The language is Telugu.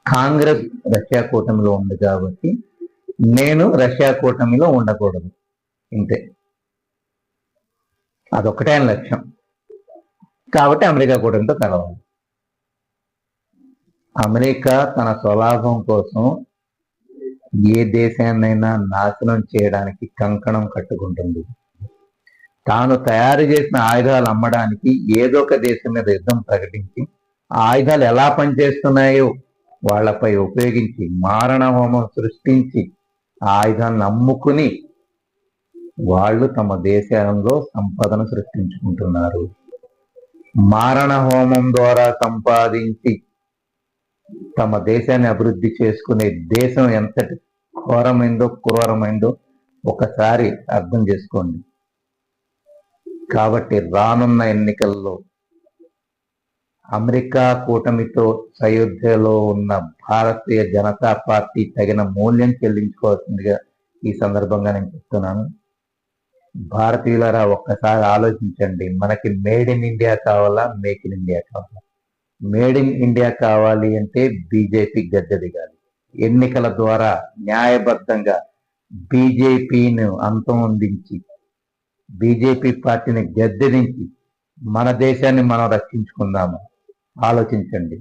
కాంగ్రెస్ రష్యా కూటమిలో ఉంది కాబట్టి నేను రష్యా కూటమిలో ఉండకూడదు, ఇంతే. అదొక్కటే ఆయన లక్ష్యం. కాబట్టి అమెరికా కూటమితో కలవాలి. అమెరికా తన స్వలాభం కోసం ఏ దేశాన్నైనా నాశనం చేయడానికి కంకణం కట్టుకుంటుంది. తాను తయారు చేసిన ఆయుధాలు అమ్మడానికి ఏదో ఒక దేశం మీద యుద్ధం ప్రకటించి ఆయుధాలు ఎలా పనిచేస్తున్నాయో వాళ్లపై ఉపయోగించి మారణ హోమం సృష్టించి ఆయుధాలను అమ్ముకుని వాళ్ళు తమ దేశంలో సంపదను సృష్టించుకుంటున్నారు. మారణ హోమం ద్వారా సంపాదించి తమ దేశాన్ని అభివృద్ధి చేసుకునే దేశం ఎంతటి ఘోరమైందో క్రూరమైందో ఒకసారి అర్థం చేసుకోండి. కాబట్టి రానున్న ఎన్నికల్లో అమెరికా కూటమితో సయోధ్యలో ఉన్న భారతీయ జనతా పార్టీ తగిన మూల్యం చెల్లించుకోవాల్సిందిగా ఈ సందర్భంగా నేను చెప్తున్నాను. భారతీయులారా, ఒక్కసారి ఆలోచించండి. మనకి మేడ్ ఇన్ ఇండియా కావాలా, మేక్ ఇన్ ఇండియా కావాలా? మేడ్ ఇన్ ఇండియా కావాలి అంటే బీజేపీ గద్దె దిగాలి. ఎన్నికల ద్వారా న్యాయబద్ధంగా బీజేపీని అంతమొందించి బీజేపీ పార్టీని గద్దెదించి మన దేశాన్ని మనం రక్షించుకుందాము. ఆలోచించండి.